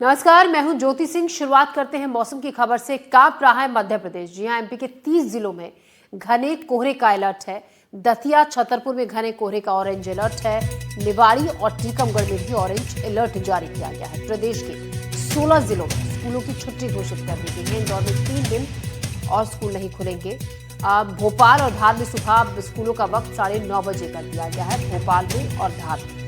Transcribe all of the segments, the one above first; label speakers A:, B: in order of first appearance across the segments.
A: नमस्कार, मैं हूं ज्योति सिंह। शुरुआत करते हैं मौसम की खबर से। कांप रहा है मध्य प्रदेश। जी हां, एमपी के 30 जिलों में घने कोहरे का अलर्ट है। दतिया, छतरपुर में घने कोहरे का ऑरेंज अलर्ट है। निवाड़ी और टीकमगढ़ में भी ऑरेंज अलर्ट जारी किया गया है। प्रदेश के 16 जिलों में स्कूलों की छुट्टी घोषित कर दी गई है। इंदौर में 3 दिन और स्कूल नहीं खुलेंगे। भोपाल और धार में सुबह स्कूलों का वक्त 9:30 बजे कर दिया गया है। भोपाल में और धार में,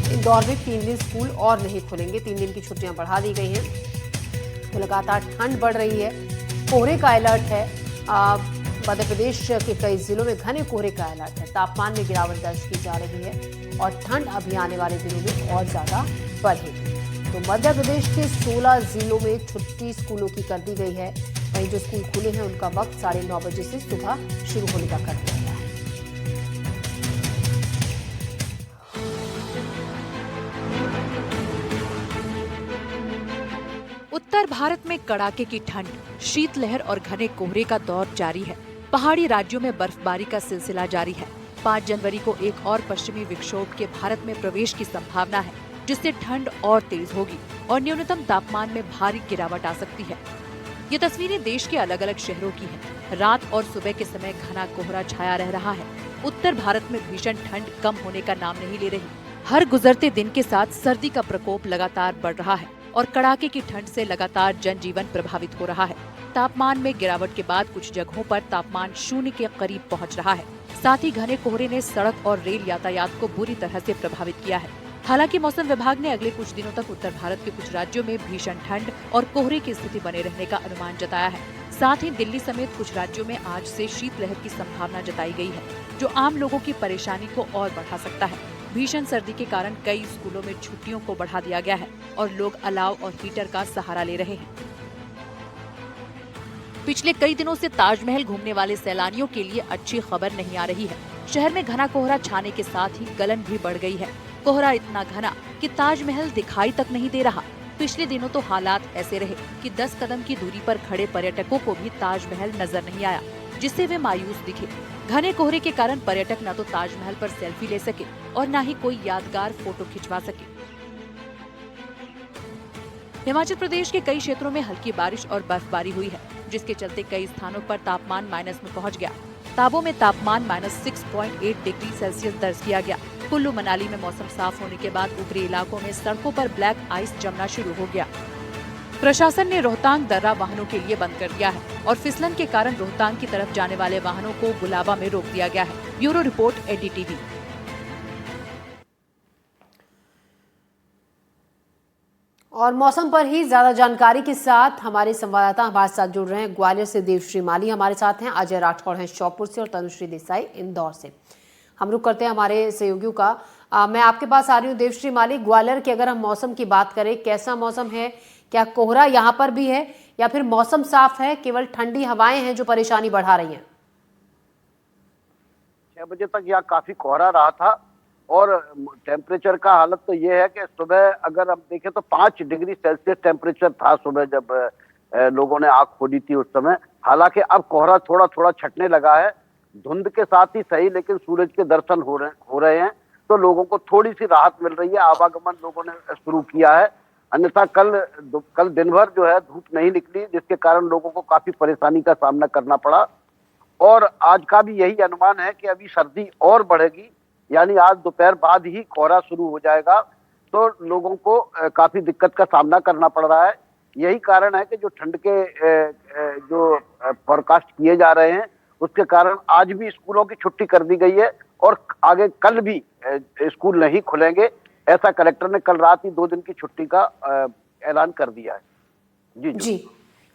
A: इंदौर में 3 दिन स्कूल और नहीं खुलेंगे। 3 दिन की छुट्टियां बढ़ा दी गई हैं। तो लगातार ठंड बढ़ रही है। कोहरे का अलर्ट है। मध्य प्रदेश के कई जिलों में घने कोहरे का अलर्ट है। तापमान में गिरावट दर्ज की जा रही है और ठंड अभी आने वाले दिनों में और ज्यादा बढ़ेगी। तो मध्य प्रदेश के 16 जिलों में छुट्टी स्कूलों की कर दी गई है। वहीं जो स्कूल खुले हैं उनका वक्त 9:30 बजे से सुबह शुरू होने का कर दिया गया है।
B: उत्तर भारत में कड़ाके की ठंड, शीतलहर और घने कोहरे का दौर जारी है। पहाड़ी राज्यों में बर्फबारी का सिलसिला जारी है। 5 जनवरी को एक और पश्चिमी विक्षोभ के भारत में प्रवेश की संभावना है, जिससे ठंड और तेज होगी और न्यूनतम तापमान में भारी गिरावट आ सकती है। ये तस्वीरें देश के अलग अलग शहरों की हैं। रात और सुबह के समय घना कोहरा छाया रह रहा है। उत्तर भारत में भीषण ठंड कम होने का नाम नहीं ले रही। हर गुजरते दिन के साथ सर्दी का प्रकोप लगातार बढ़ रहा है और कड़ाके की ठंड से लगातार जनजीवन प्रभावित हो रहा है। तापमान में गिरावट के बाद कुछ जगहों पर तापमान 0 के करीब पहुंच रहा है। साथ ही घने कोहरे ने सड़क और रेल यातायात को बुरी तरह से प्रभावित किया है। हालांकि मौसम विभाग ने अगले कुछ दिनों तक उत्तर भारत के कुछ राज्यों में भीषण ठंड और कोहरे की स्थिति बने रहने का अनुमान जताया है। साथ ही दिल्ली समेत कुछ राज्यों में आज से शीतलहर की संभावना जताई गई है, जो आम लोगों की परेशानी को और बढ़ा सकता है। भीषण सर्दी के कारण कई स्कूलों में छुट्टियों को बढ़ा दिया गया है और लोग अलाव और हीटर का सहारा ले रहे हैं। पिछले कई दिनों से ताजमहल घूमने वाले सैलानियों के लिए अच्छी खबर नहीं आ रही है। शहर में घना कोहरा छाने के साथ ही गलन भी बढ़ गई है। कोहरा इतना घना कि ताजमहल दिखाई तक नहीं दे रहा। पिछले दिनों तो हालात ऐसे रहे कि 10 कदम की दूरी पर खड़े पर्यटकों को भी ताजमहल नजर नहीं आया, जिससे वे मायूस दिखे। घने कोहरे के कारण पर्यटक न तो ताजमहल पर सेल्फी ले सके और न ही कोई यादगार फोटो खिंचवा सके। हिमाचल प्रदेश के कई क्षेत्रों में हल्की बारिश और बर्फबारी हुई है, जिसके चलते कई स्थानों पर तापमान माइनस में पहुंच गया। ताबो में तापमान -6.8 डिग्री सेल्सियस दर्ज किया गया। कुल्लू मनाली में मौसम साफ होने के बाद ऊपरी इलाकों में सड़कों पर ब्लैक आइस जमना शुरू हो गया। प्रशासन ने रोहतांग दर्रा वाहनों के लिए बंद कर दिया है और फिसलन के कारण रोहतांग की तरफ जाने वाले वाहनों को गुलाबा में रोक दिया गया है। Bureau report, NDTV.
A: और मौसम पर ही ज्यादा जानकारी के साथ हमारे संवाददाता हमारे साथ जुड़ रहे हैं। ग्वालियर से देवश्री माली हमारे साथ हैं, अजय राठौड़ हैं श्योपुर से और तनुश्री देसाई इंदौर से। हम रुक करते हैं हमारे सहयोगियों का। मैं आपके पास आ रही हूँ देवश्री माली। ग्वालियर की अगर हम मौसम की बात करें, कैसा मौसम है? क्या कोहरा यहाँ पर भी है या फिर मौसम साफ है, केवल ठंडी हवाएं हैं जो परेशानी बढ़ा रही हैं?
C: 6 बजे तक यहाँ काफी कोहरा रहा था और टेम्परेचर का हालत तो ये है कि सुबह अगर हम देखें तो 5 डिग्री सेल्सियस टेम्परेचर था सुबह जब लोगों ने आंख खोली थी उस समय। हालांकि अब कोहरा थोड़ा थोड़ा छटने लगा है। धुंध के साथ ही सही, लेकिन सूरज के दर्शन हो रहे हैं, तो लोगों को थोड़ी सी राहत मिल रही है। आवागमन लोगों ने शुरू किया है। अन्यथा कल दिन भर जो है धूप नहीं निकली, जिसके कारण लोगों को काफी परेशानी का सामना करना पड़ा। और आज का भी यही अनुमान है कि अभी सर्दी और बढ़ेगी, यानी आज दोपहर बाद ही कोहरा शुरू हो जाएगा, तो लोगों को काफी दिक्कत का सामना करना पड़ रहा है। यही कारण है कि जो ठंड के जो फोरकास्ट किए जा रहे हैं, उसके कारण आज भी स्कूलों की छुट्टी कर दी गई है और आगे कल भी स्कूल नहीं खुलेंगे। ऐसा कलेक्टर ने कल रात ही 2 दिन की छुट्टी का ऐलान कर दिया है।
A: जी।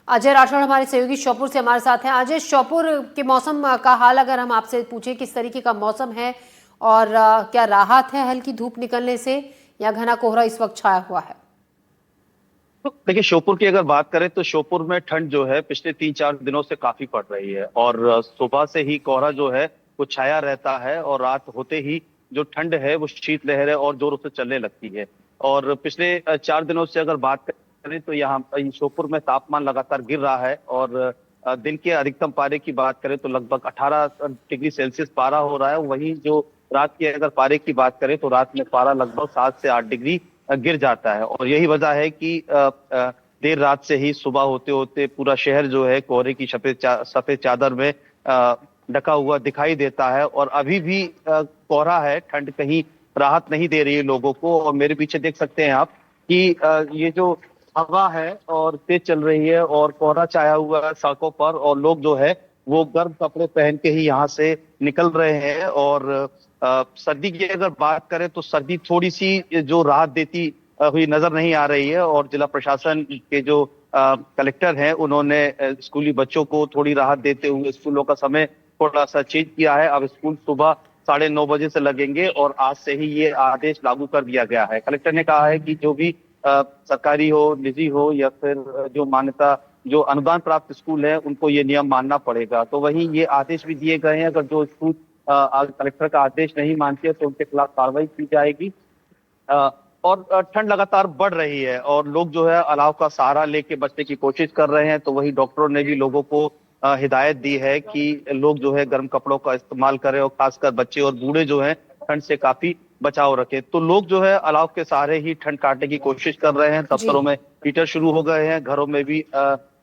A: अजय राठौड़ हमारे सहयोगी श्योपुर से हमारे साथ हैं। अजय, श्योपुर के मौसम का हाल अगर हम आपसे पूछें, किस तरीके का मौसम है और क्या राहत है हल्की धूप निकलने से या घना कोहरा इस वक्त छाया हुआ है?
D: तो देखिए, श्योपुर की अगर बात करें तो श्योपुर में ठंड जो है पिछले 3-4 दिनों से काफी पड़ रही है और सुबह से ही कोहरा जो है वो छाया रहता है और रात होते ही जो ठंड है वो शीतलहर है और जोरों से चलने लगती है। और पिछले 4 दिनों से अगर बात करें तो यहाँ श्योपुर में तापमान लगातार गिर रहा है और दिन के अधिकतम पारे की बात करें तो लगभग 18 डिग्री सेल्सियस पारा हो रहा है। वहीं जो रात की अगर पारे की बात करें तो रात में पारा लगभग 7 से 8 डिग्री गिर जाता है। और यही वजह है कि देर रात से ही सुबह होते होते पूरा शहर जो है कोहरे की सफेद चादर में ढका हुआ दिखाई देता है। और अभी भी कोहरा है, ठंड कहीं राहत नहीं दे रही है लोगों को। और मेरे पीछे देख सकते हैं आप कि ये जो हवा है और तेज चल रही है और कोहरा छाया हुआ है सड़कों पर, और लोग जो है वो गर्म कपड़े पहन के ही यहाँ से निकल रहे हैं। और सर्दी की अगर बात करें तो सर्दी थोड़ी सी जो राहत देती हुई नजर नहीं आ रही है। और जिला प्रशासन के जो कलेक्टर हैं उन्होंने स्कूली बच्चों को थोड़ी राहत देते हुए स्कूलों का समय थोड़ा सा चेंज किया है। अब स्कूल सुबह 9:30 बजे से लगेंगे और आज से ही ये आदेश लागू कर दिया गया है। कलेक्टर ने कहा है कि जो भी सरकारी हो, निजी हो या फिर जो मान्यता जो अनुदान प्राप्त स्कूल है उनको ये नियम मानना पड़ेगा। तो वहीं ये आदेश भी दिए गए हैं, अगर जो स्कूल कलेक्टर का आदेश नहीं मानते तो उनके खिलाफ कार्रवाई की जाएगी। और ठंड लगातार बढ़ रही है और लोग जो है अलाव का सहारा लेके बचने की कोशिश कर रहे हैं। तो वही डॉक्टरों ने भी लोगों को हिदायत दी है कि लोग जो है गर्म कपड़ों का इस्तेमाल करें और खासकर बच्चे और बूढ़े जो हैं ठंड से काफी बचाव रखें। तो लोग जो है अलाव के सहारे ही ठंड काटने की कोशिश कर रहे हैं। दफ्तरों में हीटर शुरू हो गए हैं, घरों में भी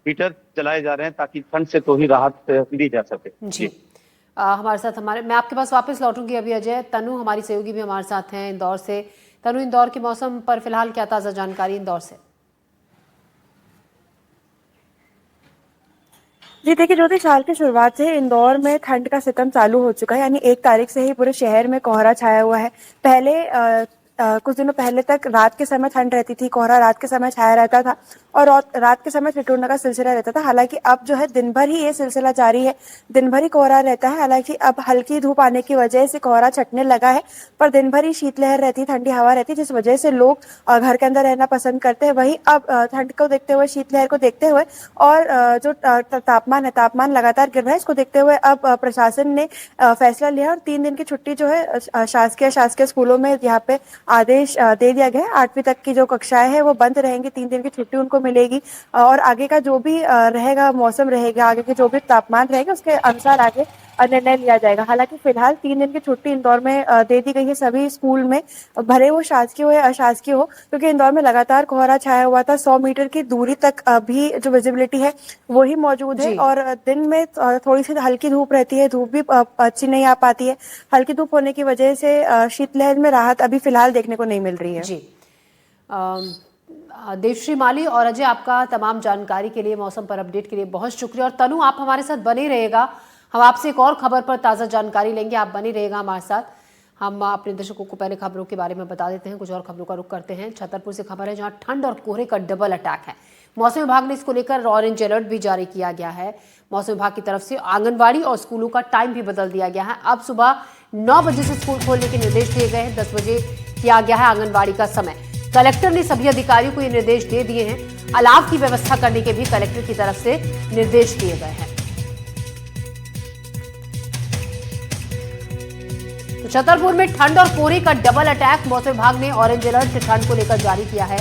D: हीटर चलाए जा रहे हैं ताकि ठंड से तो ही राहत दी जा सके।
A: जी हमारे साथ मैं आपके पास वापस लौटूंगी अभी अजय। तनु हमारी सहयोगी भी हमारे साथ हैं इंदौर से। तनु, इंदौर के मौसम पर फिलहाल क्या ताजा जानकारी इंदौर से?
E: जी देखिए ज्योति, साल की शुरुआत से इंदौर में ठंड का सितम चालू हो चुका है। यानी 1 तारीख से ही पूरे शहर में कोहरा छाया हुआ है। पहले कुछ दिनों पहले तक रात के समय ठंड रहती थी, कोहरा रात के समय छाया रहता था और रात के समय ठिठुरने का सिलसिला रहता था। हालांकि अब जो है दिन भर ही ये सिलसिला जारी है, दिन भर ही कोहरा रहता है। हालांकि अब हल्की धूप आने की वजह से कोहरा छटने लगा है, पर दिन भर ही शीतलहर रहती है, ठंडी हवा रहती है, जिस वजह से लोग घर के अंदर रहना पसंद करते हैं। वहीं अब ठंड को देखते हुए, शीतलहर को देखते हुए और जो तापमान है, तापमान लगातार गिर रहा है, इसको देखते हुए अब प्रशासन ने फैसला लिया और 3 दिन की छुट्टी जो है शासकीय स्कूलों में यहाँ पे आदेश दे दिया गया है। 8वीं तक की जो कक्षाएं हैं वो बंद रहेंगी, 3 दिन की छुट्टी उनको मिलेगी और आगे का जो भी रहेगा मौसम रहेगा, आगे के जो भी तापमान रहेगा उसके अनुसार आगे निर्णय लिया जाएगा। हालांकि फिलहाल 3 दिन की छुट्टी इंदौर में दे दी गई है सभी स्कूल में, भले वो शासकीय हो या अशासकीय हो, क्योंकि इंदौर में लगातार कोहरा छाया हुआ था। 100 मीटर की दूरी तक भी जो विजिबिलिटी है वो ही मौजूद है और दिन में थोड़ी सी हल्की धूप रहती है, धूप भी अच्छी नहीं आ पाती है। हल्की धूप होने की वजह से शीतलहर में राहत अभी फिलहाल देखने को नहीं मिल रही है।
A: जी देवश्री माली और अजय, आपका तमाम जानकारी के लिए, मौसम पर अपडेट के लिए बहुत शुक्रिया। और तनु, आप हमारे साथ बने रहेगा, हम आपसे एक और खबर पर ताज़ा जानकारी लेंगे, आप बने रहेगा हमारे साथ। हम अपने दर्शकों को पहले खबरों के बारे में बता देते हैं, कुछ और खबरों का रुख करते हैं। छतरपुर से खबर है जहां ठंड और कोहरे का डबल अटैक है। मौसम विभाग ने इसको लेकर ऑरेंज अलर्ट भी जारी किया गया है। मौसम विभाग की तरफ से आंगनबाड़ी और स्कूलों का टाइम भी बदल दिया गया है। अब सुबह 9 बजे से स्कूल खोलने के निर्देश दिए गए हैं, 10 बजे किया गया है आंगनबाड़ी का समय। कलेक्टर ने सभी अधिकारियों को ये निर्देश दे दिए हैं। अलाव की व्यवस्था करने के भी कलेक्टर की तरफ से निर्देश दिए गए हैं। तो छतरपुर में ठंड और कोहरे का डबल अटैक, मौसम विभाग ने ऑरेंज अलर्ट ठंड को लेकर जारी किया है।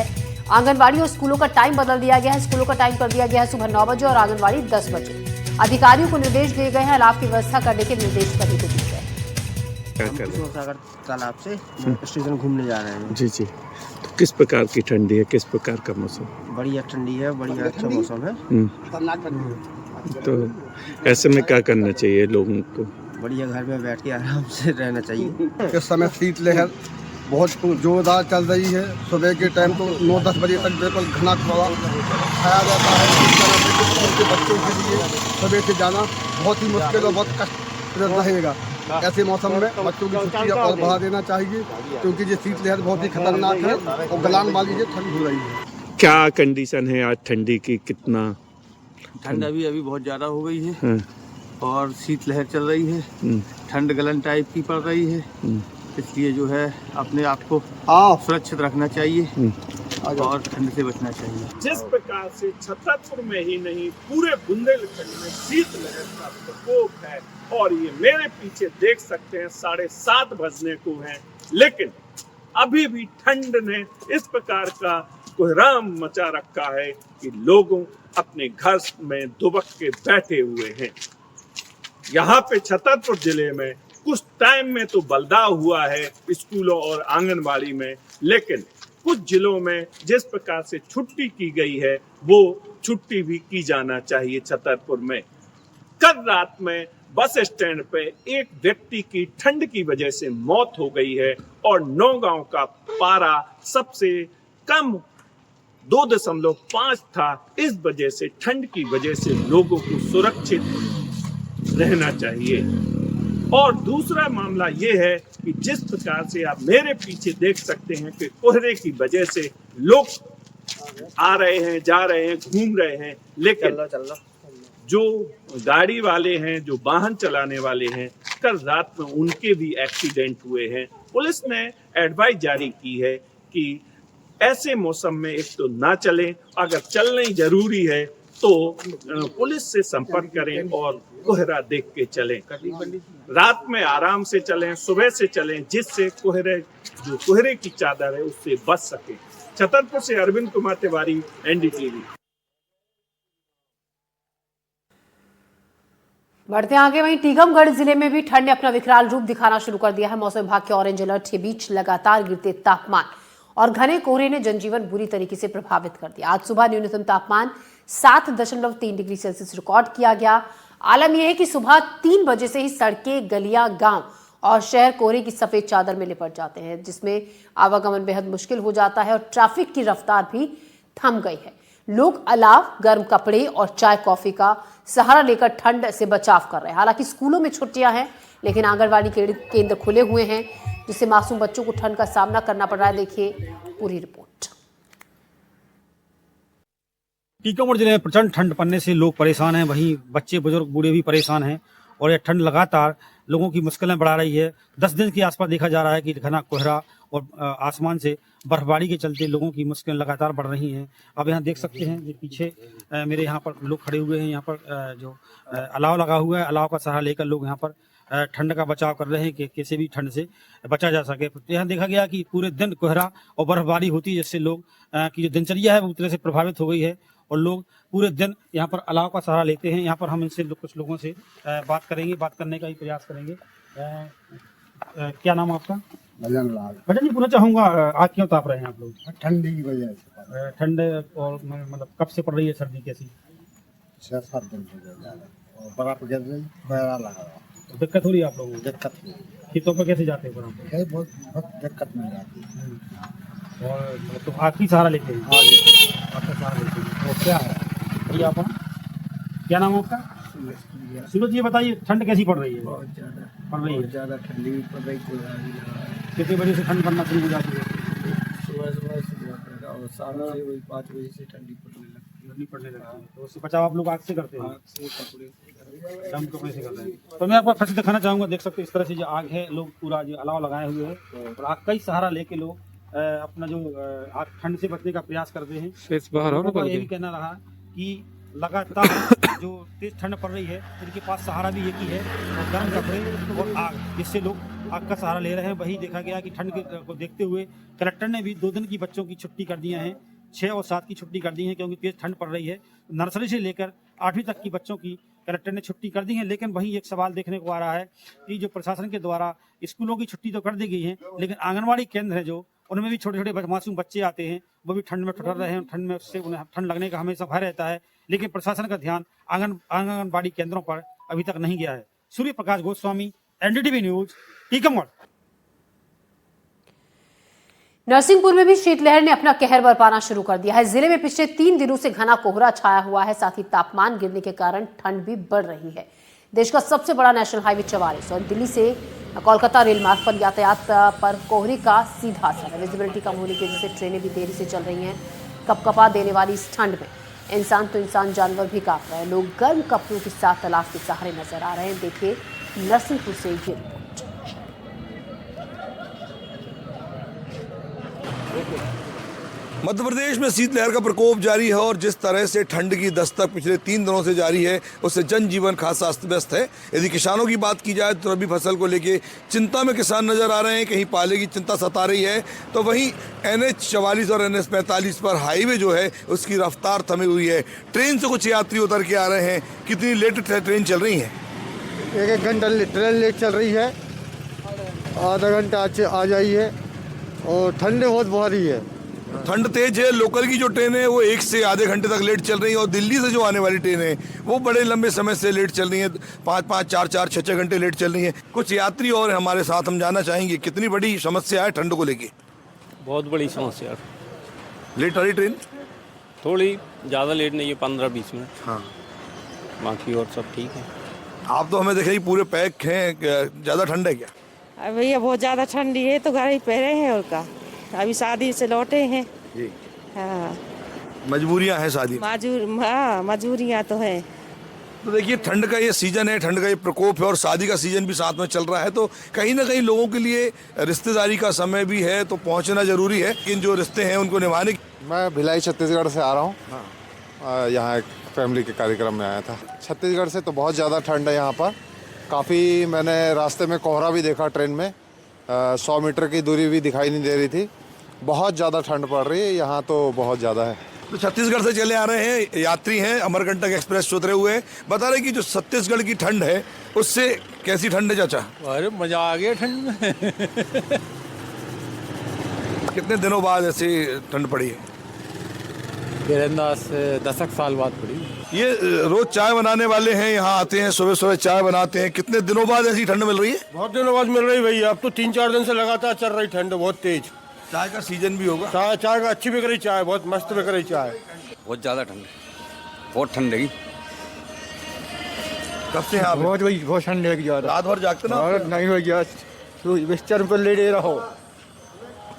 A: आंगनबाड़ी और स्कूलों का टाइम बदल दिया गया है। स्कूलों का टाइम कर दिया गया है सुबह 9 बजे और आंगनबाड़ी 10 बजे। अधिकारियों को निर्देश दिए गए हैं, अलाव की व्यवस्था करने के निर्देश सभी को दिए गए हैं।
F: सागर तालाब से स्टेशन घूमने जा रहे हैं।
G: जी जी, तो किस प्रकार की ठंडी है, किस प्रकार का मौसम?
F: बढ़िया ठंडी है, बढ़िया अच्छा मौसम है।
G: तो ऐसे में क्या करना चाहिए लोगों को?
F: बढ़िया घर में बैठ के आराम से रहना चाहिए।
H: इस समय शीतलहर बहुत जोरदार चल रही है। सुबह के टाइम तो 9-10 बजे तक बिल्कुल घना कोहरा छाया जाता है। इस तरह से स्कूल के बच्चों के लिए सुबह से जाना बहुत ही मुश्किल और बहुत कष्ट रहेगा। ऐसे मौसम में बच्चों की छुट्टियाँ और बढ़ा देना चाहिए, क्योंकि ये शीतलहर बहुत ही खतरनाक है और गलान वाली ये ठंड हो रही है।
G: क्या कंडीशन है आज ठंडी की? कितना
I: ठंड अभी बहुत ज़्यादा हो गई है और शीतलहर चल रही है, ठंड गलन टाइप की पड़ रही है, इसलिए जो है अपने आप को सुरक्षित रखना चाहिए और ठंड से बचना चाहिए।
J: जिस प्रकार से छतरपुर में ही नहीं पूरे बुंदेलखंड में शीतलहर का प्रकोप है और ये मेरे पीछे देख सकते हैं 7:30 बजने को है, लेकिन अभी भी ठंड ने इस प्रकार का कोहराम मचा रखा है कि लोगों अपने घर में दुबक के बैठे हुए हैं। यहाँ पे छतरपुर जिले में कुछ टाइम में तो बलदाव हुआ है स्कूलों और आंगनबाड़ी में, लेकिन कुछ जिलों में जिस प्रकार से छुट्टी की गई है वो छुट्टी भी की जाना चाहिए। छतरपुर में कल रात में बस स्टैंड पे एक व्यक्ति की ठंड की वजह से मौत हो गई है और नौगांव का पारा सबसे कम 2.5 था। इस वजह से ठंड की वजह से लोगों को सुरक्षित रहना चाहिए। और दूसरा मामला ये है कि जिस प्रकार से आप मेरे पीछे देख सकते हैं कि कोहरे की वजह से लोग आ रहे हैं, जा रहे हैं, घूम रहे हैं, लेकिन जो गाड़ी वाले हैं, जो वाहन चलाने वाले हैं, कल रात में उनके भी एक्सीडेंट हुए हैं। पुलिस ने एडवाइस जारी की है कि ऐसे मौसम में एक तो ना चलें, अगर चलना ही जरूरी है तो पुलिस से संपर्क करें और कोहरा देख के चलें। रात में आराम से चलें, सुबह से चलें, जिससे कोहरे की चादर है उससे बच सके। छतरपुर से अरविंद कुमार तिवारी, एनडीटीवी।
A: बढ़ते आगे, वहीं टीकमगढ़ जिले में भी ठंड ने अपना विकराल रूप दिखाना शुरू कर दिया है। मौसम विभाग के ऑरेंज अलर्ट के बीच लगातार गिरते तापमान और घने कोहरे ने जनजीवन बुरी तरीके से प्रभावित कर दिया। आज सुबह न्यूनतम तापमान 7.3 डिग्री सेल्सियस रिकॉर्ड किया गया। आलम यह है कि सुबह 3 बजे से ही सड़कें, गलियां, गांव और शहर कोहरे की सफेद चादर में लिपट जाते हैं, जिसमें आवागमन बेहद मुश्किल हो जाता है और ट्रैफिक की रफ्तार भी थम गई है। लोग अलाव, गर्म कपड़े और चाय कॉफी का सहारा लेकर ठंड से बचाव कर रहे हैं। हालांकि स्कूलों में छुट्टियां हैं, लेकिन आंगनबाड़ी केंद्र खुले हुए हैं, जिससे मासूम बच्चों को ठंड का सामना करना पड़ रहा है। देखिए पूरी रिपोर्ट।
K: टीकमगढ़ जिले में प्रचंड ठंड पड़ने से लोग परेशान हैं, वहीं बच्चे, बुजुर्ग, बूढ़े भी परेशान हैं और यह ठंड लगातार लोगों की मुश्किलें बढ़ा रही है। 10 दिन के आसपास देखा जा रहा है कि घना कोहरा और आसमान से बर्फबारी के चलते लोगों की मुश्किलें लगातार बढ़ रही हैं। अब यहाँ देख सकते हैं कि पीछे मेरे यहाँ पर लोग खड़े हुए हैं, यहाँ पर जो अलाव लगा हुआ है, अलाव का सहारा लेकर लोग यहाँ पर ठंड का बचाव कर रहे हैं कि कैसे भी ठंड से बचा जा सके। यहाँ देखा गया कि पूरे दिन कोहरा और बर्फबारी होती है, जिससे लोग की जो दिनचर्या है वो तरह से प्रभावित हो गई है और लोग पूरे दिन यहाँ पर अलाव का सहारा लेते हैं। यहाँ पर हम इनसे कुछ लोगों से बात करेंगे, बात करने का ही प्रयास करेंगे। क्या नाम आपका?
H: भजन लाल।
K: भजन जी, पूछना चाहूँगा आज क्यों ताप रहे हैं आप लोग?
H: ठंडी की वजह से।
K: ठंड और मतलब कब से पड़ रही है सर्दी कैसी?
H: 6-7 दिन हो गए ज़्यादा और बर्फ गिर रही, बहरा लगा रहा।
K: तो दिक्कत हो रही है आप लोगों को?
H: दिक्कत हो रही।
K: खेतों पर कैसे जाते हैं बराबर?
H: है बहुत दिक्कत मिल जाती है।
K: और तो आखिरी सहारा लेते हैं? आपका सहारा लेते हैं। और क्या है भैया आपका क्या नाम है आपका? सूरज जी, बताइए ठंड कैसी पड़ रही है?
F: बहुत ज़्यादा
K: पड़ रही है।
F: ज़्यादा ठंडी भी पड़ रही,
K: कितने बजे से ठंड पड़ना शुरू हो जाती है?
F: सुबह और शाम से वही 5 बजे से ठंडी पड़ने
K: लगती है। तो उससे बचाव आप लोग आग से करते हैं?
F: आग से, कपड़े
K: गर्म कपड़े से कर रहे हैं। तो मैं आपको फिर से दिखाना चाहूँगा, देख सकते हैं इस तरह से जो आग है, लोग पूरा जो अलाव लगाए हुए हैं और आग का ही सहारा लेके लोग अपना जो आग ठंड से बचने का प्रयास करते हैं। ये भी कहना रहा कि लगातार जो तेज ठंड पड़ रही है, उनके पास सहारा भी एक ही है, और गर्म कपड़े और आग, जिससे लोग आग का सहारा ले रहे हैं। वही देखा गया कि ठंड को देखते हुए कलेक्टर ने भी 2 दिन की बच्चों की छुट्टी कर दी है, 6 और 7 की छुट्टी कर दी है, क्योंकि तेज ठंड पड़ रही है। नर्सरी से लेकर 8वीं तक की बच्चों की कलेक्टर ने छुट्टी कर दी है। लेकिन वही एक सवाल देखने को आ रहा है कि जो प्रशासन के द्वारा स्कूलों की छुट्टी तो कर दी गई है, लेकिन आंगनबाड़ी केंद्र है जो, उनमें भी छोटे छोटे मासूम बच्चे आते हैं, वो भी ठंड में ठुठर रहे हैं। ठंड में उससे उन्हें ठंड लगने का हमेशा भय रहता है, लेकिन प्रशासन का ध्यान आंगनबाड़ी केंद्रों पर अभी तक नहीं गया है। Surya Prakash Goswami, NDTV news, Tikamgarh.
A: नरसिंहपुर में भी शीतलहर ने अपना कहर बरपाना शुरू कर दिया है। जिले में पिछले 3 दिनों से घना कोहरा छाया हुआ है, साथ ही तापमान गिरने के कारण ठंड भी बढ़ रही है। देश का सबसे बड़ा नेशनल हाईवे 44 और दिल्ली से कोलकाता रेल मार्ग पर यातायात पर कोहरे का सीधा असर है। विजिबिलिटी कम होने की वजह से ट्रेनें भी देरी से चल रही हैं। कपकपा देने वाली इस ठंड में इंसान तो इंसान, जानवर भी कांप रहे हैं। लोग गर्म कपड़ों के साथ तालाब के सहारे नजर आ रहे हैं। देखिए नरसिंहपुर से ये रिपोर्ट।
L: मध्य प्रदेश में शीतलहर का प्रकोप जारी है और जिस तरह से ठंड की दस्तक पिछले 3 दिनों से जारी है, उससे जनजीवन खासा अस्त व्यस्त है। यदि किसानों की बात की जाए तो रबी फसल को लेके चिंता में किसान नजर आ रहे हैं। कहीं पाले की चिंता सता रही है, तो वहीं NH 44 और NH 45 पर हाईवे जो है उसकी रफ्तार थमी हुई है। ट्रेन से कुछ यात्री उतर के आ रहे हैं। कितनी लेट ट्रेन चल रही है?
H: 1 घंटा ट्रेन लेट चल रही है, आधा घंटा आ जाइए और ठंड बहुत भारी है।
L: ठंड तेज है, लोकल की जो ट्रेन है वो 1 से आधे घंटे तक लेट चल रही है और दिल्ली से जो आने वाली ट्रेन है वो बड़े लंबे समय से लेट चल रही है, 5-5, 4-4, 6-6 घंटे लेट चल रही है। कुछ यात्री और हमारे साथ, हम जानना चाहेंगे कितनी बड़ी समस्या है ठंड को लेके।
F: बहुत बड़ी समस्या।
L: लेट आ रही ट्रेन?
F: थोड़ी ज़्यादा लेट नहीं है, 15-20 मिनट।
L: हाँ,
F: बाकी और सब ठीक है।
L: आप तो हमें देख रही पूरे पैक हैं, ज़्यादा ठंड है क्या?
E: भैया बहुत ज्यादा ठंडी है तो घर ही पे रहे हैं और का, अभी शादी से लौटे हैं
L: जी।
E: हाँ,
L: मजबूरियां हैं शादी में।
E: मजबूरियाँ तो है।
L: तो देखिए ठंड का ये सीजन है, ठंड का ये प्रकोप है और शादी का सीजन भी साथ में चल रहा है, तो कहीं ना कहीं लोगों के लिए रिश्तेदारी का समय भी है, तो पहुंचना जरूरी है। इन जो रिश्ते हैं उनको निभाने।
M: मैं भिलाई छत्तीसगढ़ से आ रहा हूँ। यहाँ एक फैमिली के कार्यक्रम में आया था। छत्तीसगढ़ से तो बहुत ज़्यादा ठंड है यहाँ पर। काफ़ी मैंने रास्ते में कोहरा भी देखा, ट्रेन में 100 मीटर की दूरी भी दिखाई नहीं दे रही थी। बहुत ज़्यादा ठंड पड़ रही है यहाँ, तो बहुत ज़्यादा है।
L: तो छत्तीसगढ़ से चले आ रहे हैं यात्री हैं, अमरकंटक एक्सप्रेस से उतरे हुए हैं, बता रहे कि जो छत्तीसगढ़ की ठंड है उससे कैसी ठंड है चाचा?
F: अरे मज़ा आ गया ठंड में।
L: कितने दिनों बाद ऐसी ठंड पड़ी है?
F: मेरे अंदाज से 10 साल बाद पड़ी।
L: ये रोज चाय बनाने वाले हैं, यहाँ आते हैं, सुबह सुबह चाय बनाते हैं। कितने दिनों बाद ऐसी ठंड मिल रही है?
I: बहुत दिनों बाद मिल रही भैया। अब तो 3-4 दिन से लगातार चल रही ठंड, बहुत तेज।
L: चाय का सीजन भी होगा।
I: चाय का अच्छी बिक रही चाय, बहुत मस्त बिक रही चाय।
M: बहुत ज़्यादा ठंड, बहुत ठंड लगी।
L: कब से आप?
I: बहुत ठंड लगी ज़्यादा।
L: रात भर जागते ना?
I: नहीं भैया, बिस्तर पर लेटे रहो।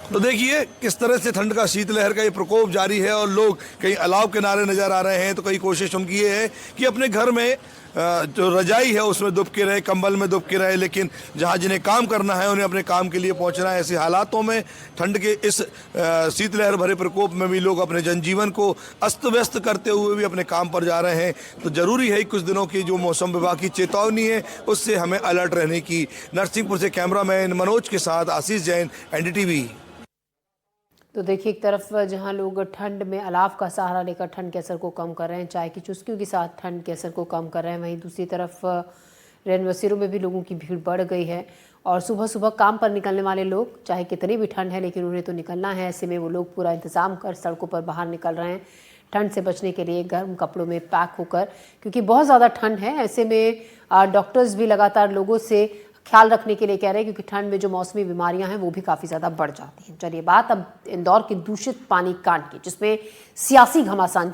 L: तो देखिए किस तरह से ठंड का शीतलहर का ये प्रकोप जारी है और लोग कहीं अलाव किनारे नजर आ रहे हैं, तो कई कोशिश उनकी ये है कि अपने घर में जो रजाई है उसमें दुबके रहे, कंबल में दुबके रहे, लेकिन जहां जिन्हें काम करना है उन्हें अपने काम के लिए पहुंचना है। ऐसे हालातों में ठंड के इस शीतलहर भरे प्रकोप में भी लोग अपने जनजीवन को अस्त व्यस्त करते हुए भी अपने काम पर जा रहे हैं। तो जरूरी है कुछ दिनों की जो मौसम विभाग की चेतावनी है उससे हमें अलर्ट रहने की। नरसिंहपुर से कैमरामैन मनोज के साथ आशीष जैन, एनडीटीवी।
A: तो देखिए एक तरफ जहां लोग ठंड में अलाव का सहारा लेकर ठंड के असर को कम कर रहे हैं, चाय की चुस्कियों के साथ ठंड के असर को कम कर रहे हैं, वहीं दूसरी तरफ रैनबसेरों में भी लोगों की भीड़ बढ़ गई है और सुबह सुबह काम पर निकलने वाले लोग, चाहे कितनी भी ठंड है लेकिन उन्हें तो निकलना है। ऐसे में वो लोग पूरा इंतजाम कर सड़कों पर बाहर निकल रहे हैं ठंड से बचने के लिए, गर्म कपड़ों में पैक होकर, क्योंकि बहुत ज़्यादा ठंड है। ऐसे में डॉक्टर्स भी लगातार लोगों से ख्याल रखने के लिए कह रहे हैं, क्योंकि ठंड में जो मौसमी बीमारियां हैं वो भी काफ़ी ज़्यादा बढ़ जाती हैं। चलिए बात अब इंदौर के दूषित पानी कांड की, जिसमें सियासी घमासान